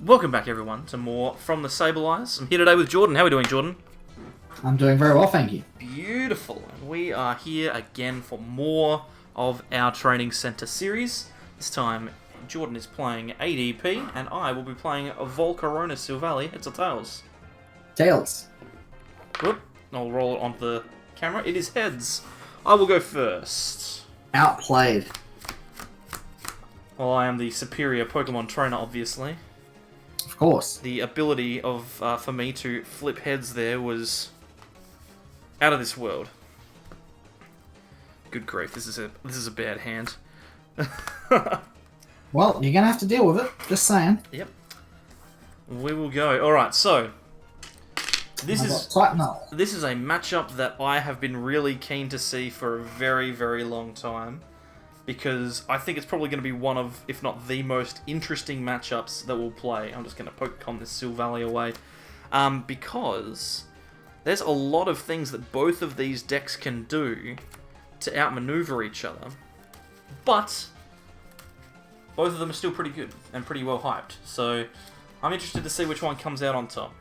Welcome back, everyone, to more from the Sable Eyes. I'm here today with Jordan. How are we doing, Jordan? I'm doing very well, thank you. Beautiful. And we are here again for more of our Training Center series. This time, Jordan is playing ADP, and I will be playing a Volcarona Silvally. Heads or tails? Tails. Whoop. I'll roll it onto the camera. It is heads. I will go first. Outplayed. Well, I am the superior Pokemon trainer, obviously. Of course. The ability of for me to flip heads there was out of this world. Good grief, this is a bad hand. Well, you're gonna have to deal with it. Just saying. Yep. We will go. All right, so this is a matchup that I have been really keen to see for a very, very long time. Because I think it's probably going to be one of, if not the most interesting matchups that we'll play. I'm just going to Pokemon this Silvally away. Because there's a lot of things that both of these decks can do to outmaneuver each other. But both of them are still pretty good and pretty well hyped. So I'm interested to see which one comes out on top.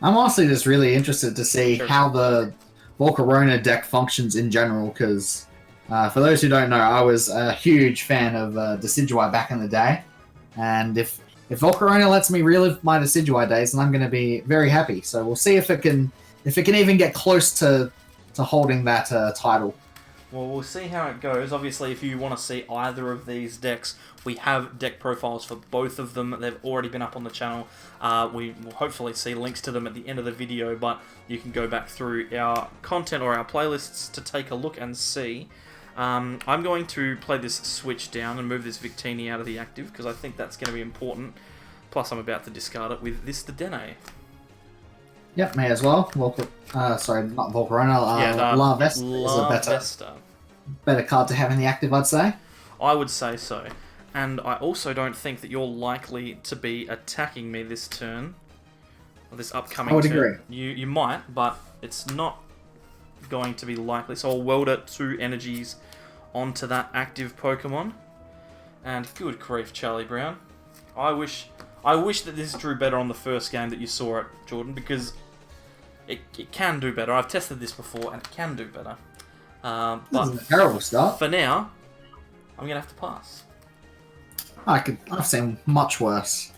I'm honestly just really interested to see how the Volcarona deck functions in general, because for those who don't know, I was a huge fan of Decidueye back in the day, and if Volcarona lets me relive my Decidueye days, then I'm going to be very happy. So we'll see if it can even get close to holding that title. Well, we'll see how it goes. Obviously, if you want to see either of these decks, we have deck profiles for both of them. They've already been up on the channel. We will hopefully see links to them at the end of the video, but you can go back through our content or our playlists to take a look and see. I'm going to play this switch down and move this Victini out of the active, because I think that's going to be important. Plus, I'm about to discard it with this Dedenne. Yep, may as well. Sorry, not Volcarona. La Vesta is a better card to have in the active, I'd say. I would say so. And I also don't think that you're likely to be attacking me this turn. Or this upcoming turn. I would agree. You might, but it's not going to be likely. So I'll welder 2 energies onto that active Pokemon. And good grief, Charlie Brown. I wish that this drew better on the first game that you saw it, Jordan, because it can do better. I've tested this before, and it can do better. But this is a terrible start. For now, I'm gonna have to pass. I've seen much worse.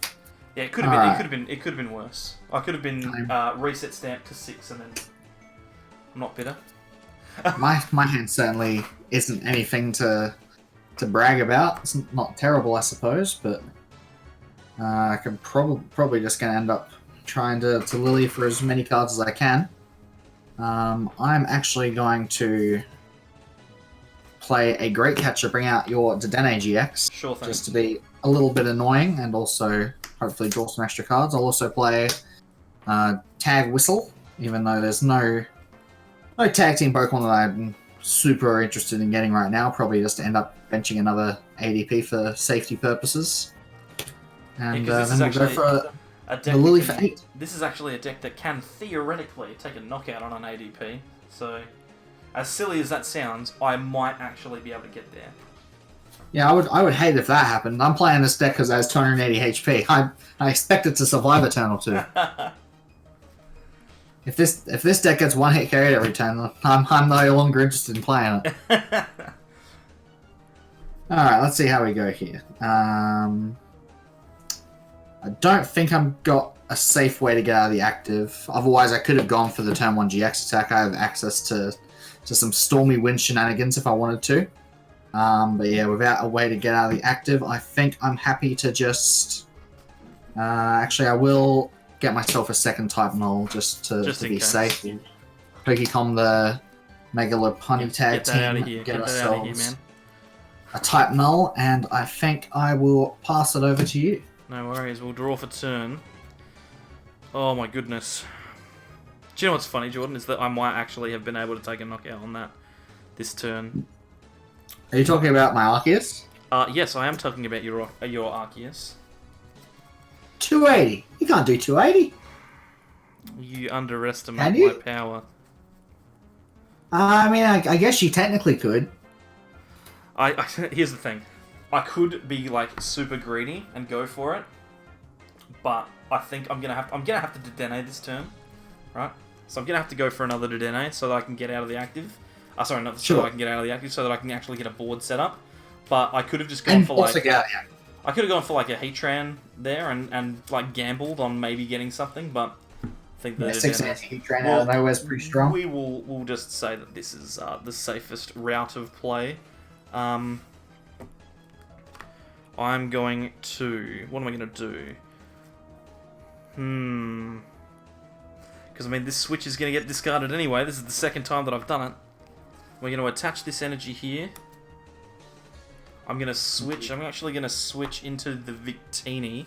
Yeah, it could have been worse. I could have been reset stamp to 6, and then I'm not bitter. my hand certainly isn't anything to brag about. It's not terrible, I suppose, but I can probably just gonna end up trying to lily for as many cards as I can. I'm actually going to play a Great Catcher, bring out your Dedenne GX. Sure thing. Just to be a little bit annoying and also hopefully draw some extra cards. I'll also play Tag Whistle, even though there's no tag team Pokemon that I'm super interested in getting right now. Probably just to end up benching another ADP for safety purposes. And then we'll go for a Lily for 8. This is actually a deck that can theoretically take a knockout on an ADP. So, as silly as that sounds, I might actually be able to get there. Yeah, I would hate if that happened. I'm playing this deck because it has 280 HP. I expect it to survive a turn or two. If this deck gets one hit carried every turn, I'm no longer interested in playing it. Alright, let's see how we go here. I don't think I've got a safe way to get out of the active. Otherwise, I could have gone for the turn 1 GX attack. I have access to some Stormy Wind shenanigans if I wanted to. But yeah, without a way to get out of the active, I think I'm happy to just... actually, I will get myself a second type null just to be safe. Pokecom the Megalopunny tag team. Get ourselves a type null, and I think I will pass it over to you. No worries, we'll draw for turn. Oh my goodness. Do you know what's funny, Jordan, is that I might actually have been able to take a knockout on that this turn. Are you talking about my Arceus? Yes, I am talking about your Arceus. 280? You can't do 280. You underestimate my power. I mean, I guess you technically could. Here's the thing. I could be like super greedy and go for it, but I think I'm gonna have to Dedenne this turn, right? So I'm gonna have to go for another Dedenne so that I can get out of the active. Sorry, not so that I can get out of the active, so that I can actually get a board set up. But I could have just gone for like I could have gone for like a Heatran there and like gambled on maybe getting something, but I think the 6 Heatran out of nowhere is pretty strong. We'll just say that this is the safest route of play. I'm going to... What am I going to do? Because, I mean, this switch is going to get discarded anyway. This is the second time that I've done it. We're going to attach this energy here. I'm going to switch... I'm actually going to switch into the Victini.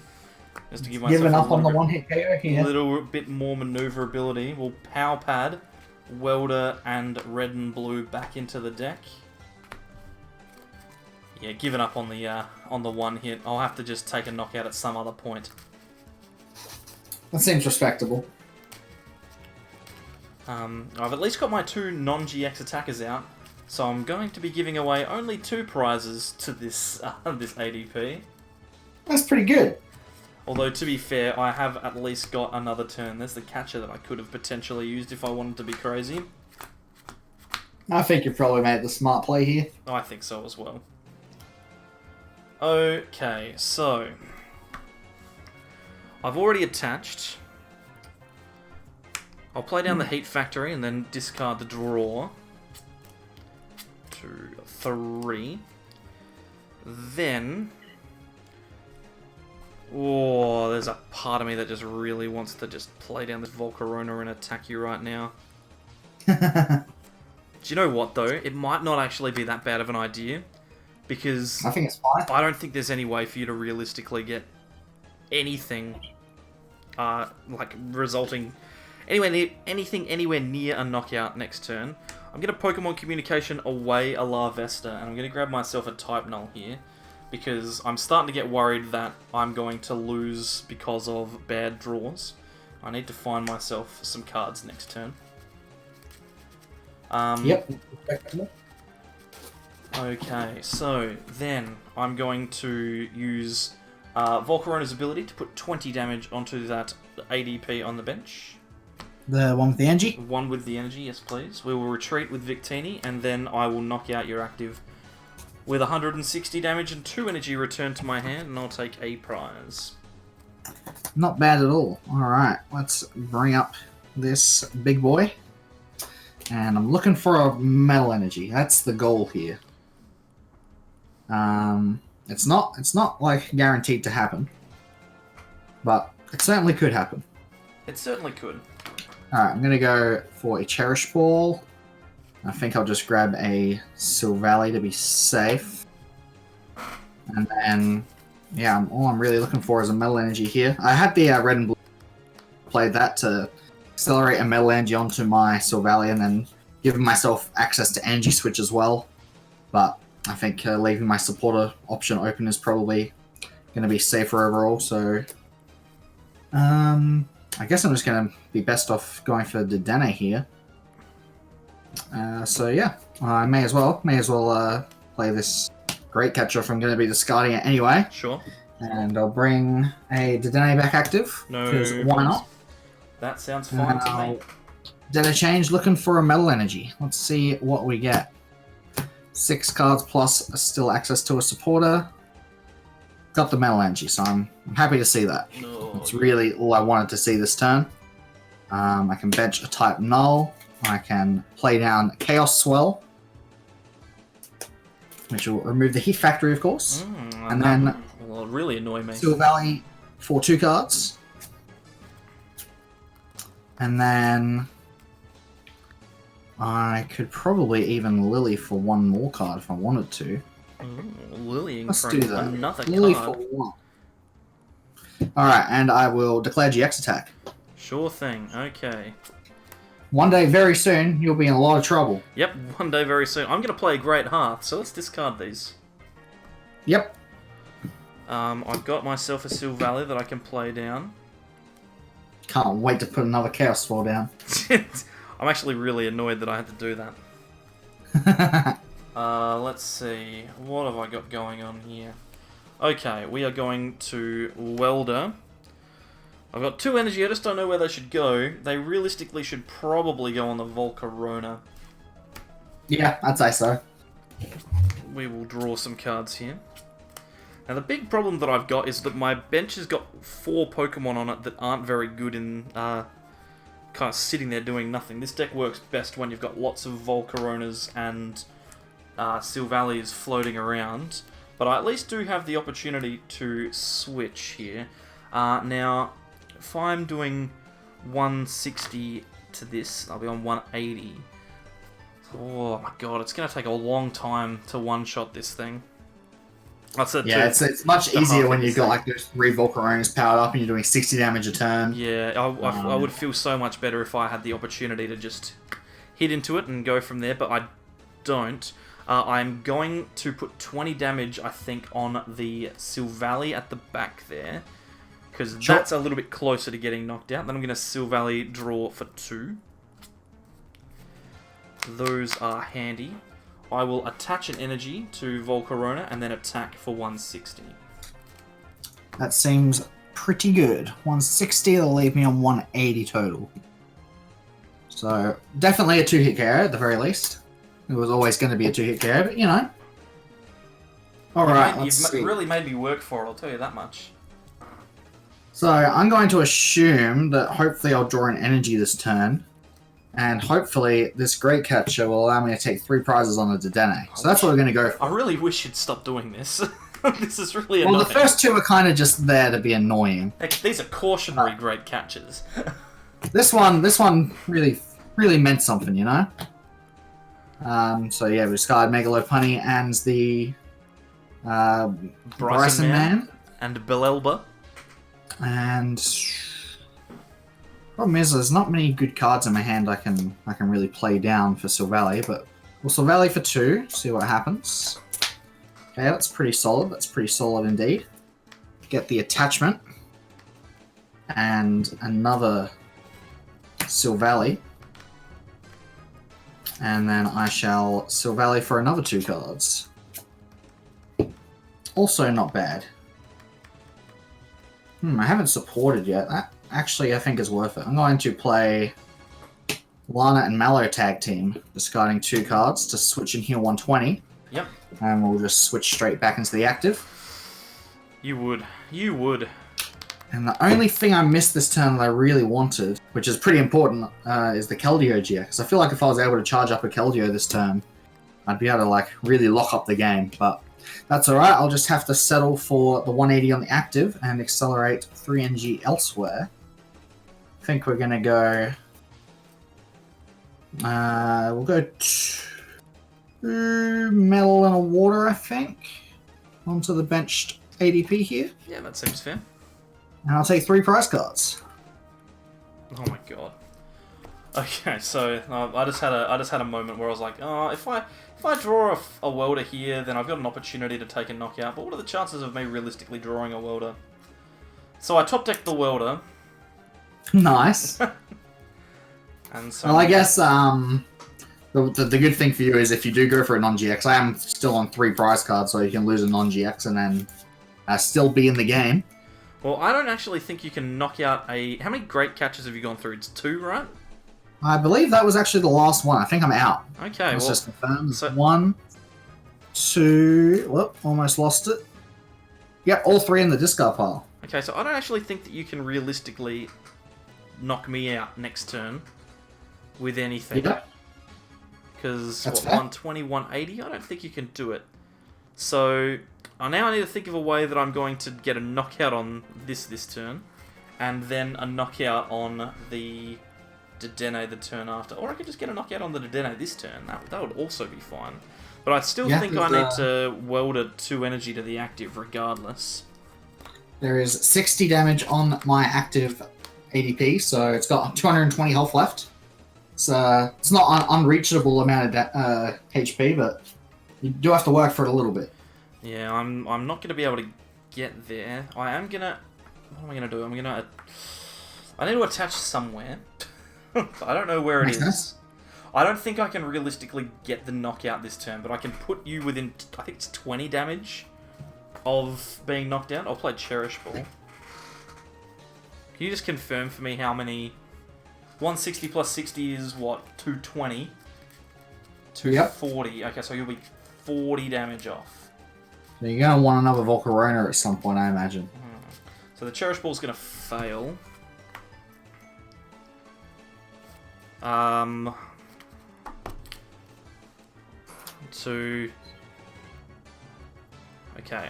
Just to give myself up on the one-hit KO here. A little bit more maneuverability. We'll Power Pad, Welder, and Red and Blue back into the deck. Yeah, giving up on the one hit. I'll have to just take a knockout at some other point. That seems respectable. I've at least got my 2 non-GX attackers out, so I'm going to be giving away only 2 prizes to this this ADP. That's pretty good. Although, to be fair, I have at least got another turn. There's the catcher that I could have potentially used if I wanted to be crazy. I think you probably made the smart play here. I think so as well. Okay, so... I've already attached. I'll play down the Heat Factory and then discard the draw. 2, 3. Then... Oh, there's a part of me that just really wants to just play down this Volcarona and attack you right now. Do you know what, though? It might not actually be that bad of an idea. Because I think it's fine. I don't think there's any way for you to realistically get anything, like, resulting... anything anywhere near a knockout next turn. I'm going to Pokemon Communication away a Larvesta, and I'm going to grab myself a Type Null here. Because I'm starting to get worried that I'm going to lose because of bad draws. I need to find myself some cards next turn. Yep. Okay, so then I'm going to use Volcarona's ability to put 20 damage onto that ADP on the bench. The one with the energy? One with the energy, yes please. We will retreat with Victini, and then I will knock out your active with 160 damage and 2 energy returned to my hand, and I'll take a prize. Not bad at all. Alright, let's bring up this big boy. And I'm looking for a metal energy. That's the goal here. It's not like guaranteed to happen. But it certainly could happen. It certainly could. Alright, I'm gonna go for a Cherish Ball. I think I'll just grab a Silvally to be safe. And then, yeah, all I'm really looking for is a Metal Energy here. I had the Red and Blue played that to accelerate a Metal Energy onto my Silvally and then giving myself access to Energy Switch as well. But I think leaving my supporter option open is probably going to be safer overall, so... I guess I'm just going to be best off going for the Dedenne here. So yeah, I may as well play this Great Catcher if I'm going to be discarding it anyway. Sure. And I'll bring a Dedenne back active. No, because why not? That sounds fine to me. Dedenne change, looking for a Metal Energy. Let's see what we get. 6 cards plus still access to a supporter. Got the Metal Energy, so I'm happy to see that. No. That's really all I wanted to see this turn. I can bench a Type Null. I can play down Chaos Swell, which will remove the Heat Factory, of course. And then will really annoy me. Silvally for 2 cards. And then I could probably even Lily for 1 more card if I wanted to. Lilying Let's for do that. another Lily card. for 1. Alright, and I will declare GX attack. Sure thing, okay. One day, very soon, you'll be in a lot of trouble. Yep, one day very soon. I'm going to play Great Hearth, so let's discard these. Yep. I've got myself a Silvally that I can play down. Can't wait to put another Chaos Swell down. I'm actually really annoyed that I had to do that. Let's see. What have I got going on here? Okay, we are going to Welder. I've got 2 energy, I just don't know where they should go. They realistically should probably go on the Volcarona. Yeah, I'd say so. We will draw some cards here. Now the big problem that I've got is that my bench has got 4 Pokemon on it that aren't very good in kind of sitting there doing nothing. This deck works best when you've got lots of Volcaronas and Silvallies floating around. But I at least do have the opportunity to switch here. Now, if I'm doing 160 to this, I'll be on 180. Oh my god, it's going to take a long time to one-shot this thing. Yeah, it's much easier when you've got like those 3 Volcaronas powered up and you're doing 60 damage a turn. Yeah, I would feel so much better if I had the opportunity to just hit into it and go from there, but I don't. I'm going to put 20 damage, I think, on the Silvally at the back there, because that's a little bit closer to getting knocked out. Then I'm going to Silvally draw for 2. Those are handy. I will attach an energy to Volcarona and then attack for 160. That seems pretty good. 160, that'll leave me on 180 total. So, definitely a 2-hit KO at the very least. It was always going to be a 2-hit KO, but you know. Alright, let's see. You've really made me work for it, I'll tell you that much. So, I'm going to assume that hopefully I'll draw an energy this turn. And hopefully, this Great Catcher will allow me to take 3 prizes on the Dedenne. So that's what we're going to go for. I really wish you'd stop doing this. This is really annoying. Well, the first 2 are kind of just there to be annoying. Heck, these are cautionary Great Catchers. This one really meant something, you know? So yeah, we discarded Megalopunny and the Bryson Man. And Belelba. And problem is, there's not many good cards in my hand I can really play down for Silvally, but we'll Silvally for 2, see what happens. Okay, that's pretty solid. That's pretty solid indeed. Get the attachment. And another Silvally. And then I shall Silvally for another 2 cards. Also not bad. I haven't supported yet. That actually, I think is worth it. I'm going to play Lana and Mallow tag team, discarding 2 cards to switch and heal 120. Yep. And we'll just switch straight back into the active. You would. You would. And the only thing I missed this turn that I really wanted, which is pretty important, is the Keldeo GX. Because I feel like if I was able to charge up a Keldeo this turn, I'd be able to like really lock up the game. But that's alright, I'll just have to settle for the 180 on the active and accelerate 3 NG elsewhere. I think we're going to go... we'll go 2 metal and a water, I think, onto the benched ADP here. Yeah, that seems fair. And I'll take 3 prize cards. Oh my god. Okay, so I just had a moment where I was like, oh, if I draw a welder here, then I've got an opportunity to take a knockout. But what are the chances of me realistically drawing a welder? So I top decked the welder. Nice. And so well, I guess the good thing for you is if you do go for a non-GX, I am still on 3 prize cards, so you can lose a non-GX and then still be in the game. Well, I don't actually think you can knock out a... How many great catches have you gone through? It's 2, right? I believe that was actually the last one. I think I'm out. Okay, Let's well... just confirm. So... 1, 2... Whoop, almost lost it. Yep, all 3 in the discard pile. Okay, so I don't actually think that you can realistically knock me out next turn with anything. Yep. Because, what, 120, 180? I don't think you can do it. So... now I need to think of a way that I'm going to get a knockout on this turn, and then a knockout on the Dedenne the turn after. Or I could just get a knockout on the Dedenne this turn. That would also be fine. But I still think I need to weld a 2 energy to the active regardless. There is 60 damage on my active ADP, so it's got 220 health left. So it's not an unreachable amount of HP, but you do have to work for it a little bit. Yeah, I'm not going to be able to get there. I am going to... What am I going to do? I need to attach somewhere. I don't know where it is. I don't think I can realistically get the knockout this turn, but I can put you within, I think it's 20 damage of being knocked out. I'll play Cherish Ball. Can you just confirm for me how many... 160 plus 60 is what? 220? 240. Yep. Okay, so you'll be 40 damage off. So you're going to want another Volcarona at some point, I imagine. So the Cherish Ball's going to fail. Okay,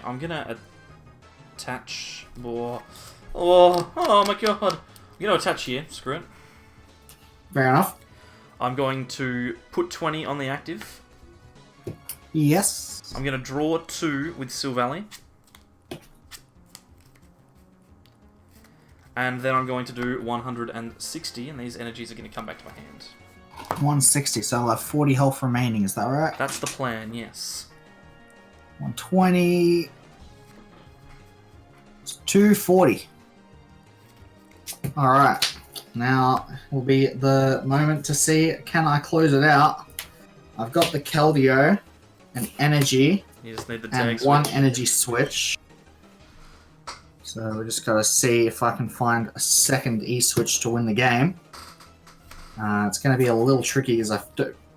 I'm going to attach... Oh my god! I'm going to attach here. Screw it. Fair enough. I'm going to put 20 on the active. Yes. I'm going to draw 2 with Silvally. And then I'm going to do 160, and these energies are going to come back to my hand. 160, so I'll have 40 health remaining, is that right? That's the plan, yes. 120... 240. Alright. Now will be the moment to see, can I close it out? I've got the Keldeo, an energy, you just need the and one energy switch. So we just got to see if I can find a second E-switch to win the game. It's going to be a little tricky because I've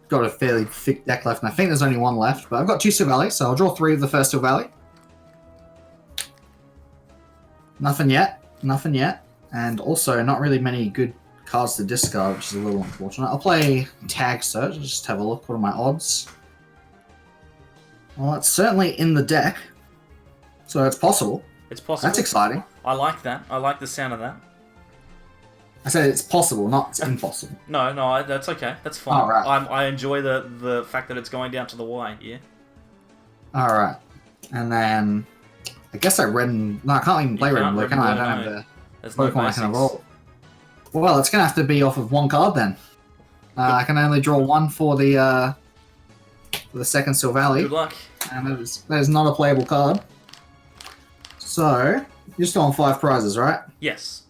got a fairly thick deck left, and I think there's only one left. But I've got 2 Silvally, so I'll draw 3 of the first Silvally. Nothing yet. Nothing yet. And also, not really many good cards to discard, which is a little unfortunate. I'll play Tag Search. I'll just have a look. What are my odds? Well, it's certainly in the deck. So it's possible. It's possible. That's exciting. I like that. I like the sound of that. I said it's possible, not it's impossible. No, that's okay. That's fine. Oh, right. I enjoy the fact that it's going down to the Y here. Alright. And then... I guess I read and... No, I can't even play red and blue, can I? I don't have the... There's no Pokemon I can evolve. Well, it's going to have to be off of one card then. I can only draw 1 for the second Silvally. Good luck. And that is not a playable card. So, you're still on 5 prizes, right? Yes.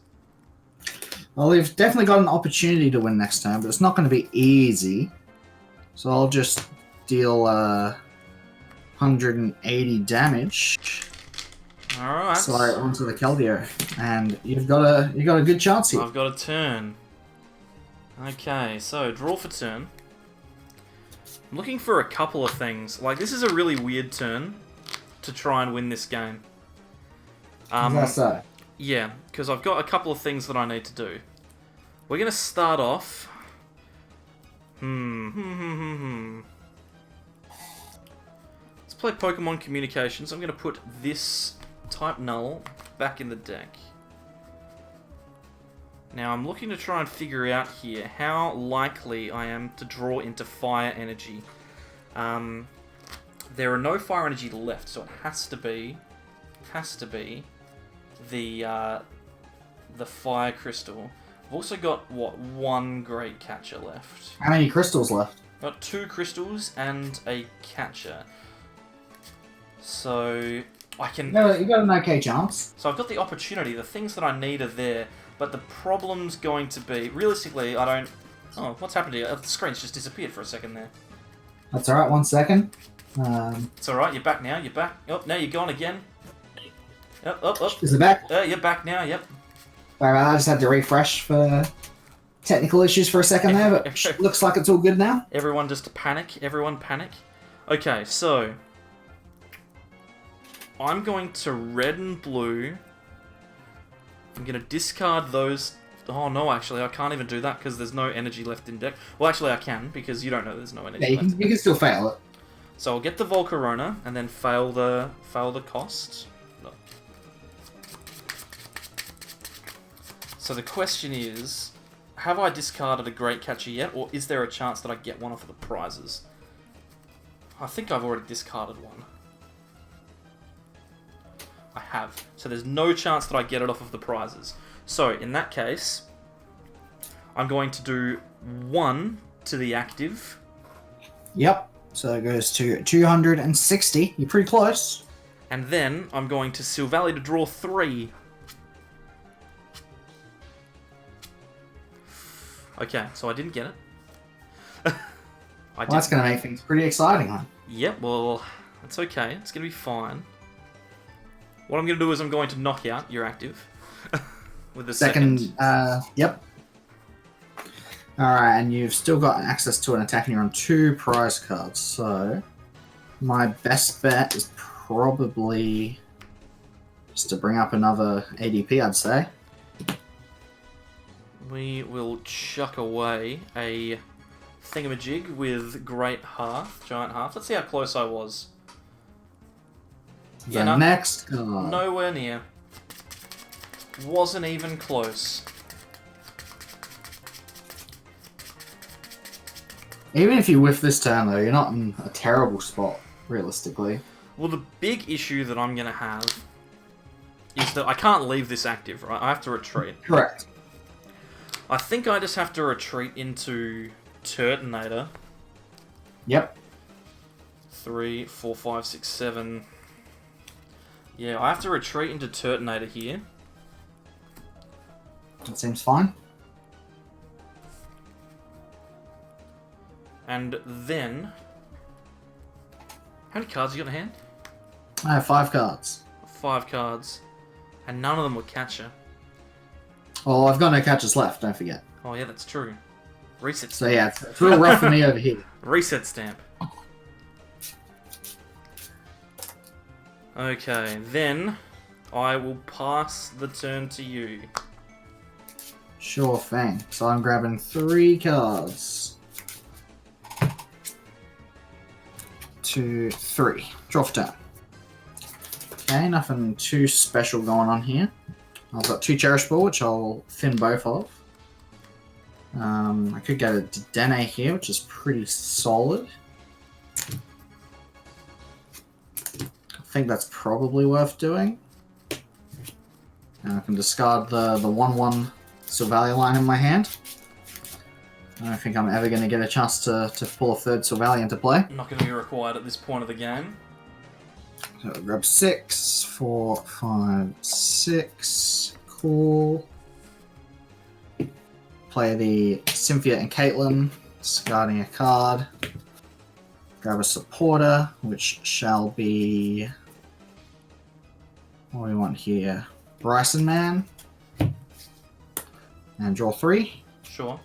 Well, we've definitely got an opportunity to win next time, but it's not going to be easy. So I'll just deal 180 damage. Alright. Sorry, onto the Keldeo. And you've got a good chance here. I've got a turn. Okay, so draw for turn. I'm looking for a couple of things. Like, this is a really weird turn to try and win this game. Is that so? Yeah, because I've got a couple of things that I need to do. We're going to start off... Let's play Pokemon Communications. I'm going to put this type null back in the deck. Now I'm looking to try and figure out here how likely I am to draw into fire energy. There are no fire energy left, so it has to be the fire crystal. I've also got what, 1 great catcher left. How many crystals left? Got 2 crystals and a catcher. So I can... You got an okay chance. So I've got the opportunity. The things that I need are there, but the problem's going to be... Realistically, I don't... Oh, what's happened here? The screen's just disappeared for a second there. That's alright, 1 second. It's alright, you're back now, you're back. Oh, now you're gone again. Up. Is it back? You're back now, yep. Sorry, I just had to refresh for technical issues for a second there, but looks like it's all good now. Everyone just panic. Everyone panic. Okay, so... I'm going to red and blue. I'm going to discard those... Oh no, actually, I can't even do that because there's no energy left in deck. Well, actually, I can because you don't know there's no energy left. Yeah, you can still fail it. So I'll get the Volcarona and then fail the cost. No. So the question is, have I discarded a great catcher yet, or is there a chance that I get one off of the prizes? I think I've already discarded one. I have. So there's no chance that I get it off of the prizes. So, in that case, I'm going to do 1 to the active. Yep. So it goes to 260. You're pretty close. And then I'm going to Silvally to draw 3. Okay, so I didn't get it. That's going to make things pretty exciting, huh? Yep, well, it's okay. It's going to be fine. What I'm going to do is I'm going to knock out your active. with the second. Yep. Alright, and you've still got access to an attack and you're on 2 prize cards, so my best bet is probably just to bring up another ADP, I'd say. We will chuck away a thingamajig with Giant Hearth. Let's see how close I was. Next card. Nowhere near. Wasn't even close. Even if you whiff this turn, though, you're not in a terrible spot, realistically. Well, the big issue that I'm going to have is that I can't leave this active, right? I have to retreat. Correct. I think I just have to retreat into Turtonator. Yep. 3, 4, 5, 6, 7. Yeah, I have to retreat into Turtonator here. That seems fine. And then... How many cards you got in hand? I have 5 cards. 5 cards. And none of them were catcher. Oh, I've got no catchers left, don't forget. Oh yeah, that's true. Reset stamp. So yeah, it's real rough for me over here. Reset stamp. Okay, then I will pass the turn to you. Sure thing. So I'm grabbing 3 cards. 2, 3. Draw for turn. Okay, nothing too special going on here. I've got 2 Cherish Ball, which I'll thin both of. I could go to Dene here, which is pretty solid. I think that's probably worth doing. And I can discard the 1/1 Silvally line in my hand. I don't think I'm ever going to get a chance to pull a 3rd Silvally into play. Not going to be required at this point of the game. So I'll grab 6, 4, 5, 6. Cool. Play the Cynthia and Caitlin, discarding a card. Grab a supporter, which shall be... What do we want here? Bryson Man. And draw 3. Sure.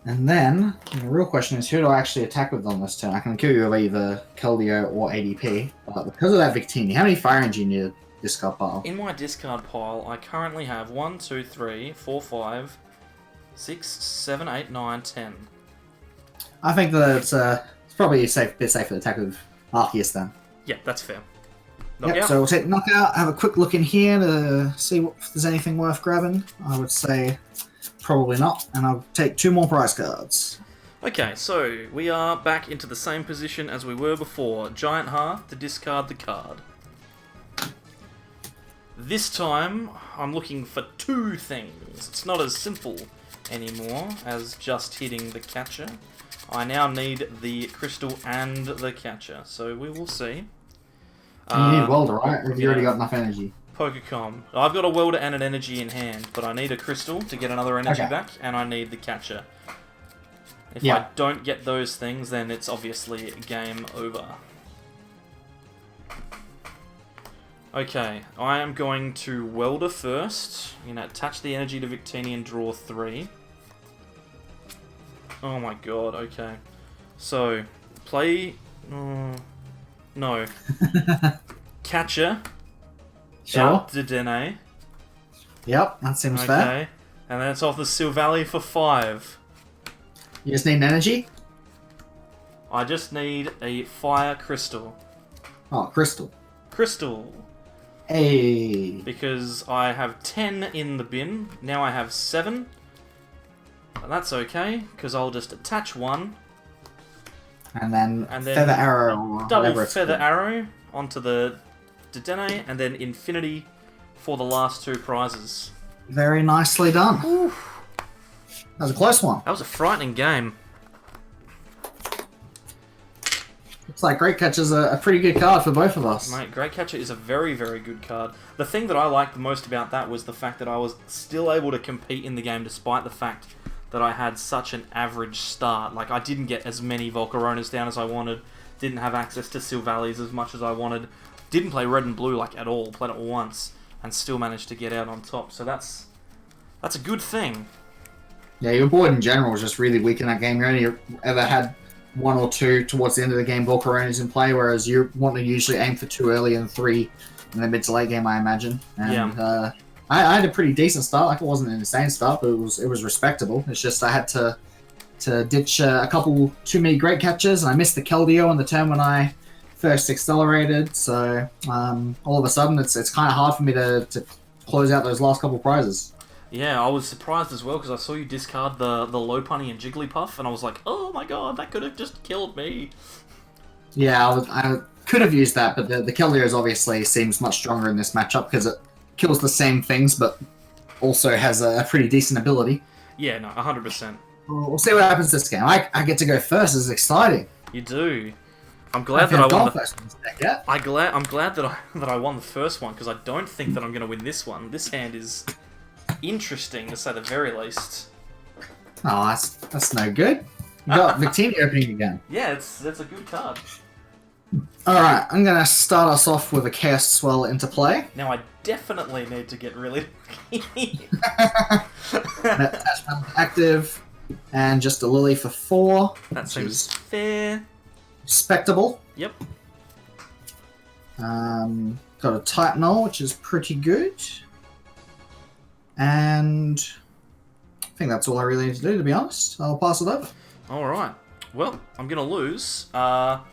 And then, the real question is, who do I actually attack with on this turn? I can kill you with either Keldeo or ADP, but because of that Victini, how many Fire Engine in your discard pile? In my discard pile, I currently have 1, 2, 3, 4, 5, 6, 7, 8, 9, 10. I think that it's probably a bit safer to attack with Arceus then. Yeah, that's fair. Yep, so we'll take Knockout, have a quick look in here to see if there's anything worth grabbing. I would say probably not, and I'll take 2 more prize cards. Okay, so we are back into the same position as we were before. Giant Hearth to discard the card. This time, I'm looking for 2 things. It's not as simple anymore as just hitting the catcher. I now need the crystal and the catcher, so we will see. You need Welder, right? Or have you already got enough energy? Pokécom. I've got a Welder and an energy in hand, but I need a crystal to get another energy back, and I need the catcher. If I don't get those things, then it's obviously game over. Okay, I am going to Welder first. I'm going to attach the energy to Victini and draw 3. Oh my god, okay. So, play... no. Catcher. Sure. Out to Dene. Yep, that seems fair. Okay, and then it's off the Silvally for 5. You just need an energy? I just need a fire crystal. Oh, crystal. Crystal. Hey. Because I have 10 in the bin. Now I have 7. But that's okay, because I'll just attach 1. And then Feather Arrow. Or double Feather Arrow onto the Dene, and then Infinity for the last 2 prizes. Very nicely done. Oof. That was a close one. That was a frightening game. Looks like Great Catcher's a pretty good card for both of us. Mate, Great Catcher is a very, very good card. The thing that I liked the most about that was the fact that I was still able to compete in the game despite the fact that I had such an average start. Like, I didn't get as many Volcaronas down as I wanted. didn't have access to Silvally's as much as I wanted. Didn't play red and blue like at all. Played it once and still managed to get out on top. So that's a good thing. Yeah, your board in general was just really weak in that game. You only ever had one or two towards the end of the game Volcaronas in play, whereas you want to usually aim for 2 early and 3 in the mid to late game, I imagine. And I had a pretty decent start. Like, it wasn't an insane start, but it was respectable. It's just I had to ditch a couple too many great catches, and I missed the Keldeo on the turn when I first accelerated. So all of a sudden, it's kind of hard for me to close out those last couple prizes. Yeah, I was surprised as well because I saw you discard the Lopunny and Jigglypuff, and I was like, oh my god, that could have just killed me. Yeah, I could have used that, but the Keldeo's obviously seems much stronger in this matchup because it kills the same things, but also has a pretty decent ability. Yeah, no, 100%. We'll see what happens this game. I get to go first. This is exciting. You do. I'm glad that I won. I'm glad that I won the first one because I don't think that I'm going to win this one. This hand is interesting to say the very least. Oh, that's no good. You got Victini opening again. Yeah, that's a good card. Alright, I'm going to start us off with a Chaos Swell into play. Now I definitely need to get really lucky. Attachment active, and just a Lily for 4. That seems fair. Respectable. Yep. Got a Titanol, which is pretty good. And I think that's all I really need to do, to be honest. I'll pass it over. Alright. Well, I'm going to lose. Oh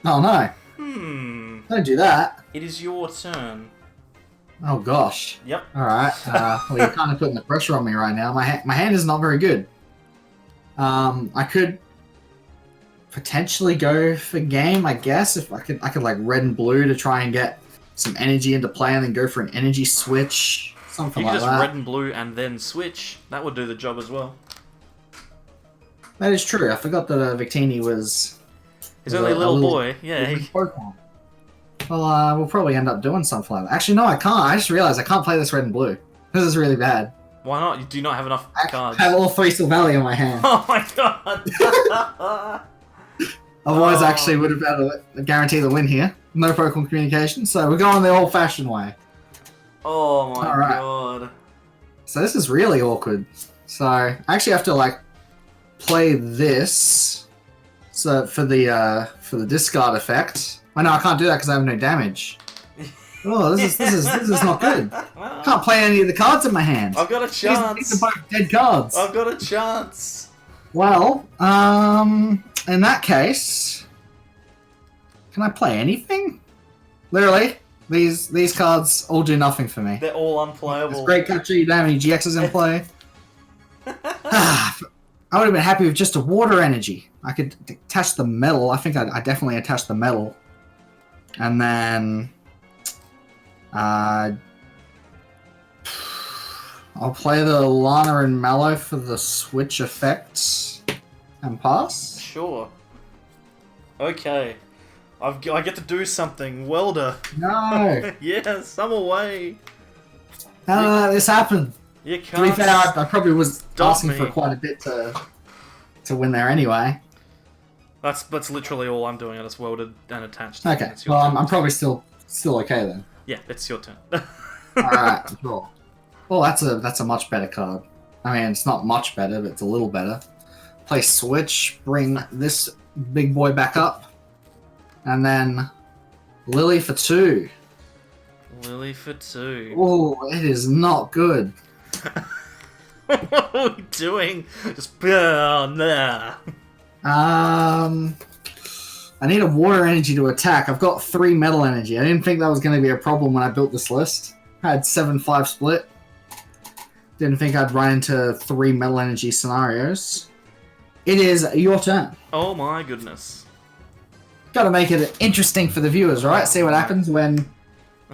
no. Don't do that. It is your turn. Oh gosh. Yep. Alright. Well, you're kind of putting the pressure on me right now. My hand is not very good. I could potentially go for game, I guess, if I could like red and blue to try and get some energy into play and then go for an energy switch. Something like that. You could just red and blue and then switch. That would do the job as well. That is true. I forgot that Victini was... He's only a little boy. Yeah. Well, we'll probably end up doing something like that. Actually, no, I can't. I just realized I can't play this red and blue. This is really bad. Why not? You do not have enough cards. I have all 3 Silvally in my hand. Oh my god! Otherwise, I actually would have had a guarantee the win here. No Pokemon communication, so we're going the old-fashioned way. Oh my god. So this is really awkward. So I actually have to like play this so for the discard effect. Oh no, I can't do that because I have no damage. Oh, this is not good. Can't play any of the cards in my hand. I've got a chance. These are both dead cards. I've got a chance. Well, in that case, can I play anything? Literally, these cards all do nothing for me. They're all unplayable. It's great catcher, you don't have any GXs in play. I would have been happy with just a water energy. I could attach the metal. I think I definitely attached the metal. And then... I'll play the Lana and Mallow for the switch effects and pass. Sure. Okay. I get to do something. Welder. No. Yes, I'm away. How did this happen? You can't. To be fair, I probably was asking me for quite a bit to win there anyway. That's literally all I'm doing. I just welded and attached. Okay. Well, I'm probably still okay then. Yeah, it's your turn. Alright, sure. Well, that's a much better card. I mean, it's not much better, but it's a little better. Play switch, bring this big boy back up, and then Lily for 2. Lily for 2. Oh, it is not good. What are we doing? Just nah. I need a water energy to attack. I've got 3 metal energy. I didn't think that was going to be a problem when I built this list. I had 7-5 split. Didn't think I'd run into 3 metal energy scenarios. It is your turn. Oh my goodness. Got to make it interesting for the viewers, right? See what happens when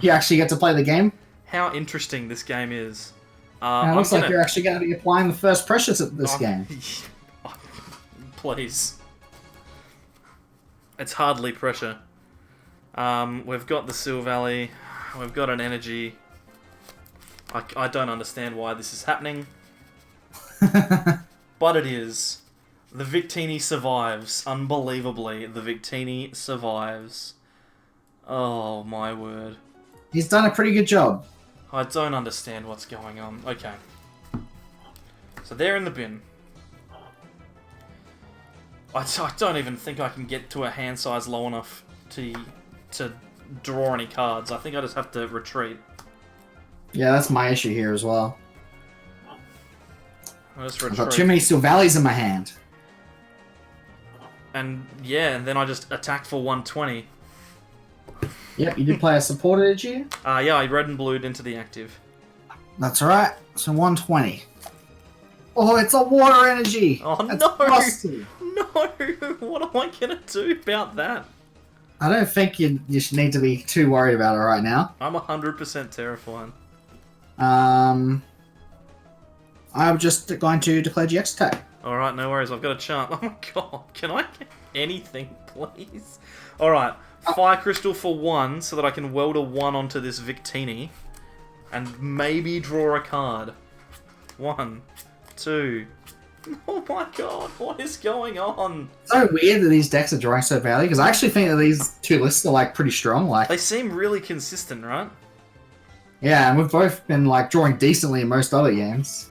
you actually get to play the game. How interesting this game is. It looks like you're actually going to be applying the first pressures at this game. Please. It's hardly pressure. We've got the Silvally. We've got an energy. I don't understand why this is happening. But it is. The Victini survives. Unbelievably, the Victini survives. Oh, my word. He's done a pretty good job. I don't understand what's going on. Okay. So they're in the bin. I don't even think I can get to a hand size low enough to draw any cards. I think I just have to retreat. Yeah, that's my issue here as well. I just I've retreat. got too many Silvallies in my hand. And yeah, and then I just attack for 120. Yep, you did play a supporter, did you? Yeah, I red and blued into the active. That's alright. So 120. Oh, it's a water energy! Oh, That's no! busted. No! What am I gonna do about that? I don't think you should need to be too worried about it right now. I'm 100% terrified. I'm just going to declare GX attack. Alright, no worries. I've got a chant. Oh my god. Can I get anything, please? Alright. Fire Crystal for 1 so that I can weld a 1 onto this Victini. And maybe draw a card. 1, 2... Oh my god, what is going on? It's so weird that these decks are drawing so badly, because I actually think that these two lists are like pretty strong. Like they seem really consistent, right? Yeah, and we've both been like drawing decently in most other games.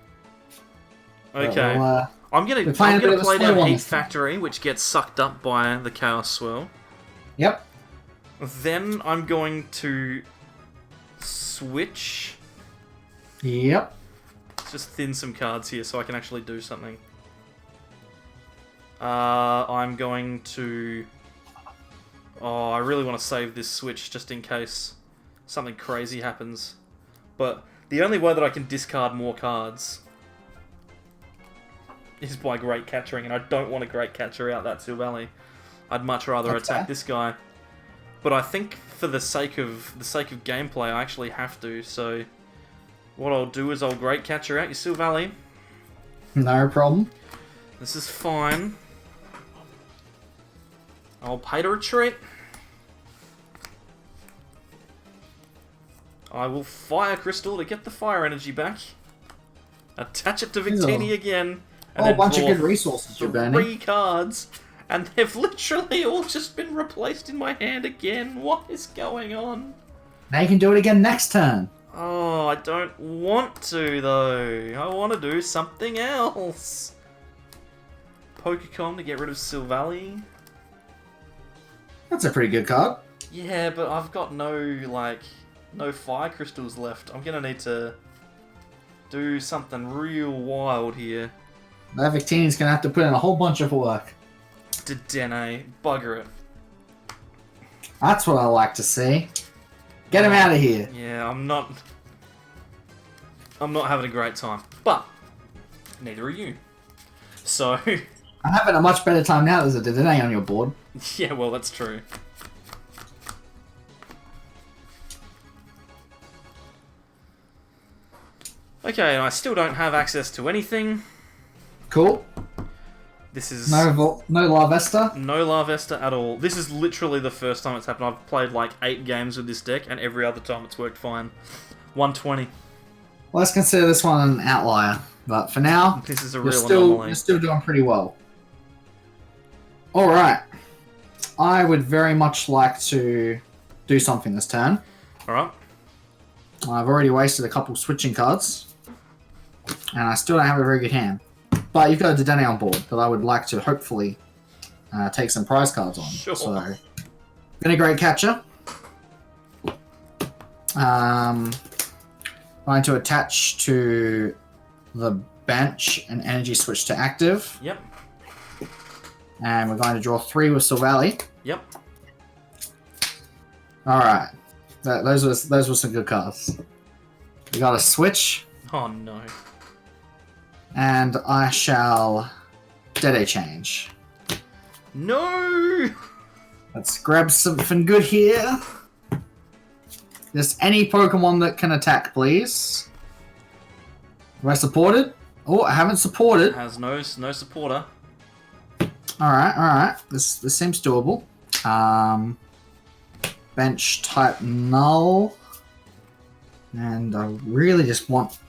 Okay. Well, I'm gonna play down Heat Factory, which gets sucked up by the Chaos Swirl. Yep. Then I'm going to switch. Yep. Just thin some cards here so I can actually do something. I'm going to... Oh, I really want to save this switch just in case something crazy happens. But the only way that I can discard more cards is by Great Catchering, and I don't want to Great Catcher out that Silvally. I'd much rather attack this guy. But I think for the sake of gameplay, I actually have to, so... What I'll do is I'll Great Catcher out your Silvally. No problem. This is fine. I'll pay to retreat. I will Fire Crystal to get the fire energy back. Attach it to Victini again. And a bunch of good resources you're burning. 3 cards. And they've literally all just been replaced in my hand again. What is going on? Now you can do it again next turn. Oh, I don't want to, though. I want to do something else. Pokécom to get rid of Silvally. That's a pretty good card. Yeah, but I've got no fire crystals left. I'm going to need to do something real wild here. That Victini's going to have to put in a whole bunch of work. Dedenne. Bugger it. That's what I like to see. Get him out of here. Yeah, I'm not having a great time. But neither are you. So I'm having a much better time now there's a Dedenne on your board. yeah, well, that's true. Okay, and I still don't have access to anything. Cool. This is... No Larvesta? No Larvesta at all. This is literally the first time it's happened. I've played like 8 games with this deck, and every other time it's worked fine. 120. Well, let's consider this one an outlier. But for now, this is a real anomaly. You're still doing pretty well. Alright. I would very much like to do something this turn. Alright. I've already wasted a couple switching cards. And I still don't have a very good hand. But you've got a Dedenne on board that I would like to hopefully take some prize cards on. Sure. So, been a great catcher. Going to attach to the bench and energy switch to active. Yep. And we're going to draw 3 with Silvally. Yep. Alright. Those were some good cards. We got a switch. Oh no. And I shall Dede change. No! Let's grab something good here. Just any Pokemon that can attack, please. Have I supported? Oh, I haven't supported. Has no supporter. Alright. This seems doable. Bench type null. And I really just want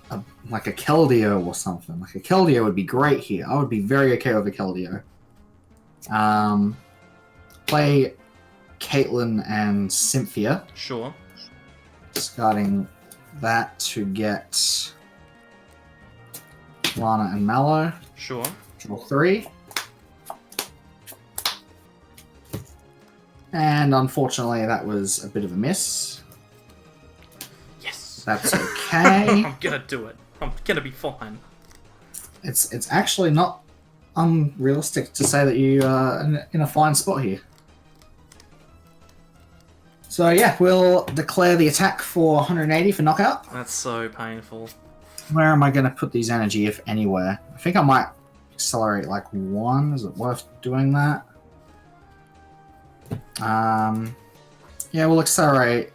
like a Keldeo or something. Like a Keldeo would be great here. I would be very okay with a Keldeo. Play Caitlyn and Cynthia. Sure. Discarding that to get Lana and Mallow. Sure. Draw 3. And unfortunately, that was a bit of a miss. Yes. That's okay. I'm gonna do it. I'm gonna be fine. It's actually not unrealistic to say that you are in a fine spot here. So yeah, we'll declare the attack for 180 for knockout. That's so painful. Where am I going to put these energy, if anywhere? I think I might accelerate like 1. Is it worth doing that? Yeah, we'll accelerate,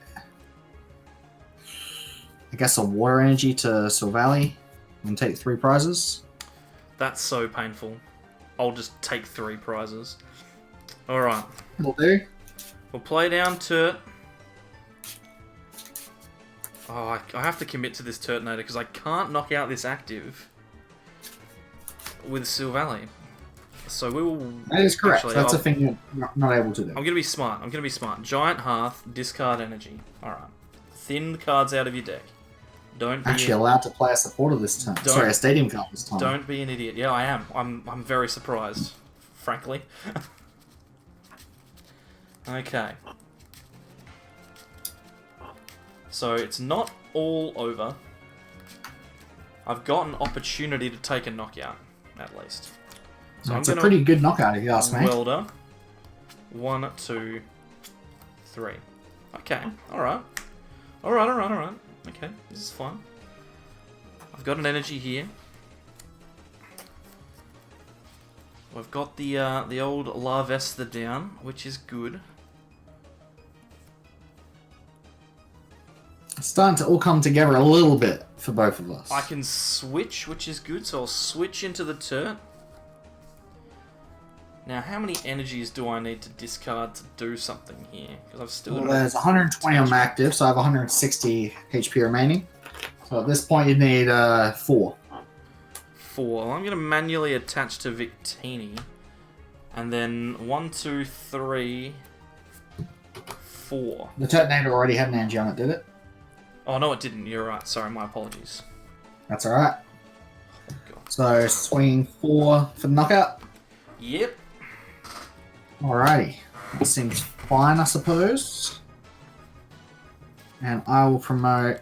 I guess, a water energy to Silvally and take 3 prizes. That's so painful. I'll just take 3 prizes. Alright. Will do. We'll play down Turt. Oh, I have to commit to this Turtonator because I can't knock out this active with Silvally. So we will... That is correct. Actually, that's a thing you're not able to do. I'm going to be smart. I'm going to be smart. Giant Hearth, discard energy. Alright. Thin the cards out of your deck. Don't be actually allowed to play a supporter this time. Sorry, a stadium card this time. Don't be an idiot. Yeah, I am. I'm very surprised, frankly. Okay. So it's not all over. I've got an opportunity to take a knockout, at least. So it's a pretty good knockout, if you ask me. Welder. 1, 2, 3. Okay. Alright. Alright. Okay, this is fine. I've got an energy here. We've got the old Larvesta down, which is good. It's starting to all come together a little bit for both of us. I can switch, which is good, so I'll switch into the Turt. Now, how many energies do I need to discard to do something here? Because I've still. Well, there's 120 on my active, so I have 160 HP remaining. So at this point, you need 4. 4. Well, I'm going to manually attach to Victini. And then 1, 2, 3, 4. The Turtonator already had an energy on it, did it? Oh, no, it didn't. You're right. Sorry, my apologies. That's alright. So, swinging 4 for the knockout? Yep. Alrighty. That seems fine, I suppose. And I will promote...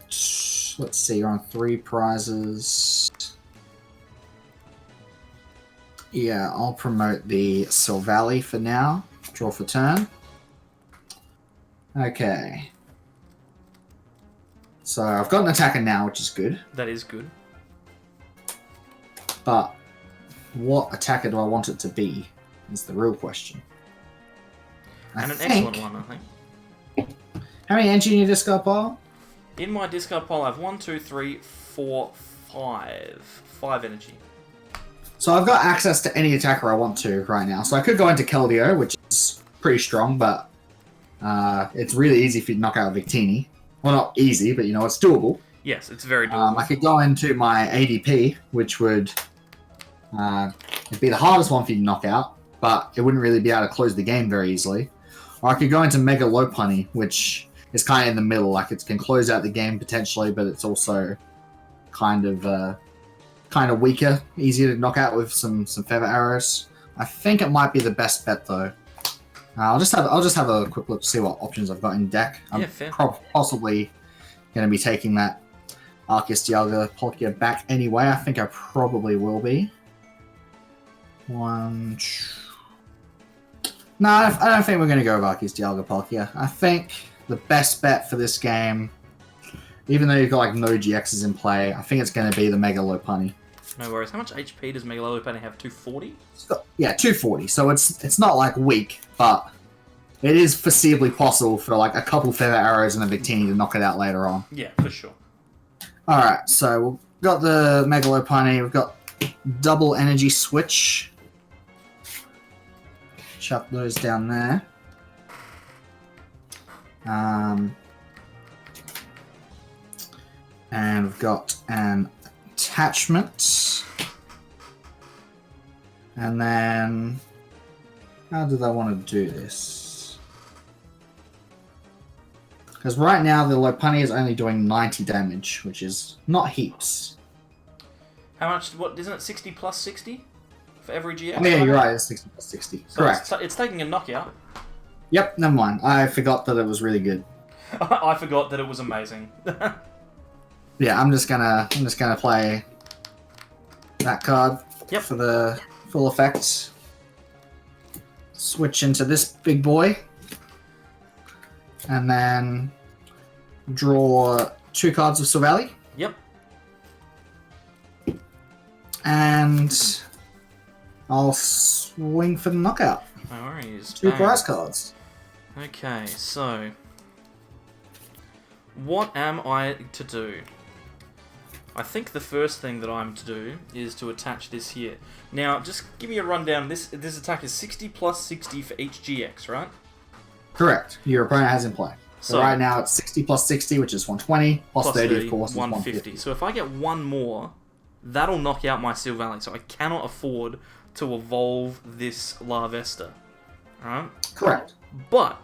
Let's see, you're on 3 prizes. Yeah, I'll promote the Silvally for now. Draw for turn. Okay. So I've got an attacker now, which is good. That is good. But what attacker do I want it to be is the real question. And an excellent one, I think. How many energy in your discard pile? In my discard pile, I have 1, 2, 3, 4, 5. 5 energy. So I've got access to any attacker I want to right now. So I could go into Keldeo, which is pretty strong, but it's really easy for you to knock out Victini. Well, not easy, but, you know, it's doable. Yes, it's very doable. I could go into my ADP, which would it'd be the hardest one for you to knock out, but it wouldn't really be able to close the game very easily. Or I could go into Mega Lopunny, which is kind of in the middle. Like, it can close out the game potentially, but it's also kind of weaker, easier to knock out with some feather arrows. I think it might be the best bet though. I'll just have a quick look to see what options I've got in deck. I'm possibly going to be taking that Arceus Dialga Palkia back anyway. I think I probably will be. No, I don't think we're going to go with Arceus Dialga Palkia. I think the best bet for this game, even though you've got like no GXs in play, I think it's going to be the Mega Lopunny. No worries. How much HP does Mega Lopunny have? 240? Yeah, 240. So it's not like weak, but it is foreseeably possible for like a couple Feather Arrows and a Victini to knock it out later on. Yeah, for sure. Alright, so we've got the Mega Lopunny, we've got double energy switch. Chuck those down there. And we've got an attachment. And then, how do they want to do this? Because right now the Lopunny is only doing 90 damage, which is not heaps. How much? What isn't it? 60 plus 60 for every GX? Oh, yeah, you're right. It's 60 plus 60. So correct. It's taking a knockout. Yep. Never mind. I forgot that it was really good. I forgot that it was amazing. Yeah, I'm just gonna play that card for the full effect. Switch into this big boy, and then draw 2 cards of Silvally. Yep. And I'll swing for the knockout. No worries. 2 prize cards. Okay, so what am I to do? I think the first thing that I'm to do is to attach this here. Now, just give me a rundown. This attack is 60 plus 60 for each GX, right? Correct. Your opponent has in play. So right now it's 60 plus 60, which is 120, plus 30, of course, is 150. So if I get one more, that'll knock out my Silvally. So I cannot afford to evolve this Larvesta. Right? Correct. But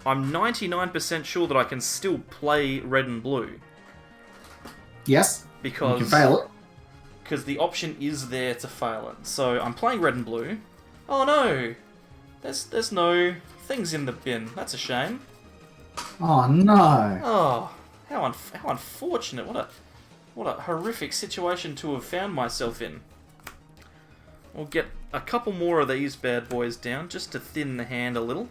I'm 99% sure that I can still play red and blue. Yes. Because you can fail it. Because the option is there to fail it. So I'm playing red and blue. Oh no! There's no things in the bin. That's a shame. Oh no! Oh, how unfortunate! What a horrific situation to have found myself in. We'll get a couple more of these bad boys down just to thin the hand a little.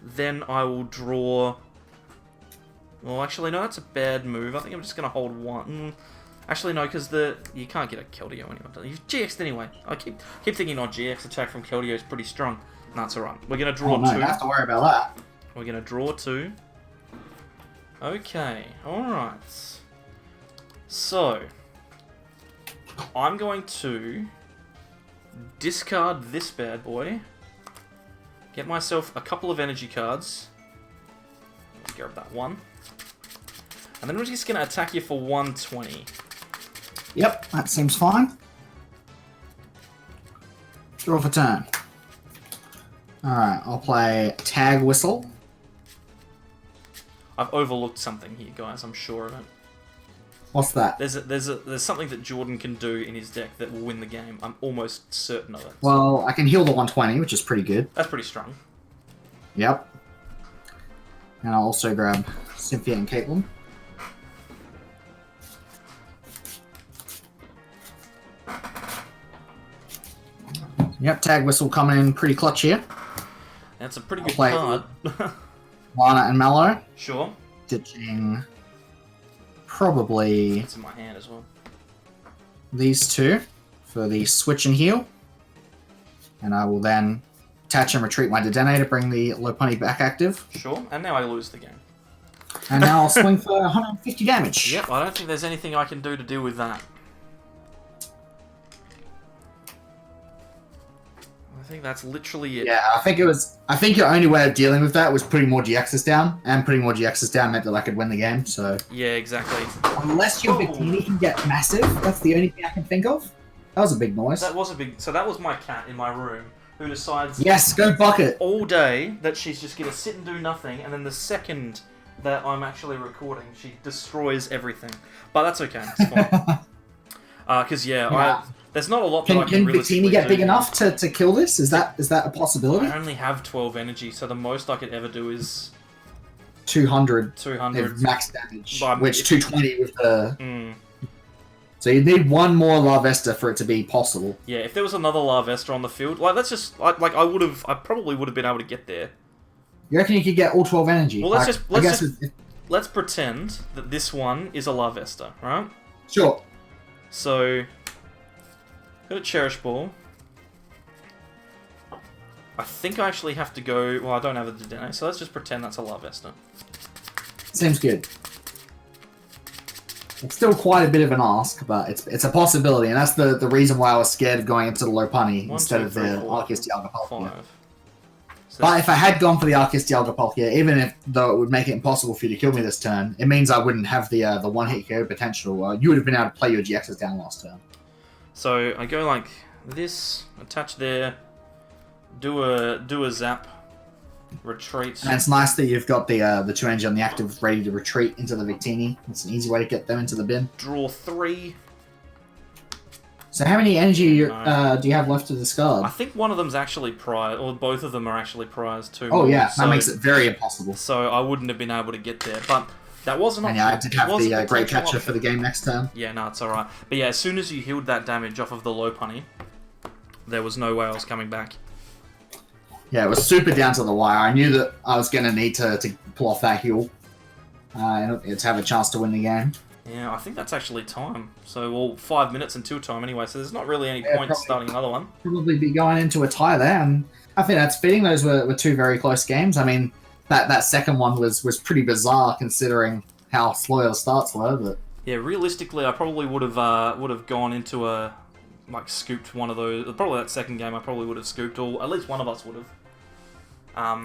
Then I will draw. Well, actually, no, that's a bad move. I think I'm just going to hold one. Actually, no, because you can't get a Keldeo anyway. You've GX'd anyway. I keep thinking, GX attack from Keldeo is pretty strong. No, it's alright. We're going to draw 2. Don't have to worry about that. We're going to draw 2. Okay, alright. So, I'm going to discard this bad boy. Get myself a couple of energy cards. Let's grab that one. And then we're just going to attack you for 120. Yep, that seems fine. Draw for turn. Alright, I'll play Tag Whistle. I've overlooked something here, guys. I'm sure of it. What's that? There's something that Jordan can do in his deck that will win the game. I'm almost certain of it. Well, I can heal the 120, which is pretty good. That's pretty strong. Yep. And I'll also grab Cynthia and Caitlin. Yep, Tag Whistle coming in pretty clutch here. That's a pretty good card. Lana and Mallow. Sure. Ditching probably... It's in my hand as well. These 2 for the switch and heal. And I will then attach and retreat my Detonator, bring the Lopunny back active. Sure, and now I lose the game. And now I'll swing for 150 damage. Yep, I don't think there's anything I can do to deal with that. I think that's literally it. Yeah, I think your only way of dealing with that was putting more GXs down, and putting more GXs down meant that I could win the game, so... Yeah, exactly. Unless your Victini can get massive, that's the only thing I can think of. That was a big noise. That was a big... So that was my cat in my room, who decides... Yes, go bucket! All day that she's just going to sit and do nothing, and then the second that I'm actually recording, she destroys everything. But that's okay, it's fine. Because, there's not a lot that I can realistically Victini get big enough to kill this? Is that a possibility? I only have 12 energy, so the most I could ever do is 200. 200 max damage, but which 220 with the. So you need one more Larvesta for it to be possible. Yeah, if there was another Larvesta on the field, like that's just I probably would have been able to get there. You reckon you could get all 12 energy? Well, let's pretend that this one is a Larvesta, right? Sure. So. Got a Cherish Ball. I think I actually have to go... Well, I don't have a Dedenne, so let's just pretend that's a Larvesta. Seems good. It's still quite a bit of an ask, but it's a possibility, and that's the reason why I was scared of going into the Lopunny instead of the Arceus Dialga Palkia. So but if I had gone for the Arceus Dialga Palkia, even if though it would make it impossible for you to kill me this turn, it means I wouldn't have the one-hit KO potential. You would have been able to play your GXs down last turn. So I go like this, attach there, do a zap, retreat. And it's nice that you've got the 2 energy on the active ready to retreat into the Victini. It's an easy way to get them into the bin. Draw 3. So how many energy do you have left to discard? I think one of them's actually prized, or both of them are actually prized too. Oh yeah, that makes it very impossible. So I wouldn't have been able to get there, but that wasn't. And yeah, I did have the great catcher for the game next turn. Yeah, no, it's alright. But yeah, as soon as you healed that damage off of the low punny, there was no way I was coming back. Yeah, it was super down to the wire. I knew that I was going to need to pull off that heal to have a chance to win the game. Yeah, I think that's actually time. So, well, 5 minutes until time anyway, so there's not really any point starting another one. Probably be going into a tie there, and I think that's fitting. Those were 2 very close games. I mean, that second one was pretty bizarre considering how slow the starts were. But yeah, realistically, I probably would have gone into a scooped one of those. Probably that second game, I probably would have scooped, or at least one of us would have.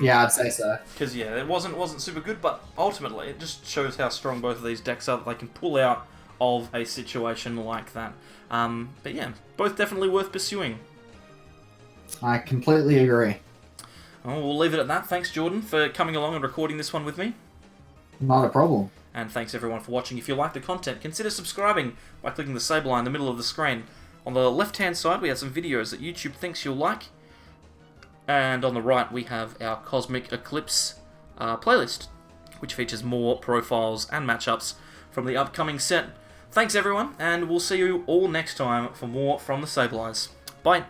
Yeah, I'd say so. Because yeah, it wasn't super good, but ultimately it just shows how strong both of these decks are that they can pull out of a situation like that. But yeah, both definitely worth pursuing. I completely agree. Well, we'll leave it at that. Thanks, Jordan, for coming along and recording this one with me. Not a problem. And thanks everyone for watching. If you like the content, consider subscribing by clicking the save line in the middle of the screen. On the left-hand side, we have some videos that YouTube thinks you'll like. And on the right, we have our Cosmic Eclipse playlist, which features more profiles and matchups from the upcoming set. Thanks, everyone, and we'll see you all next time for more from the Sableyes. Bye!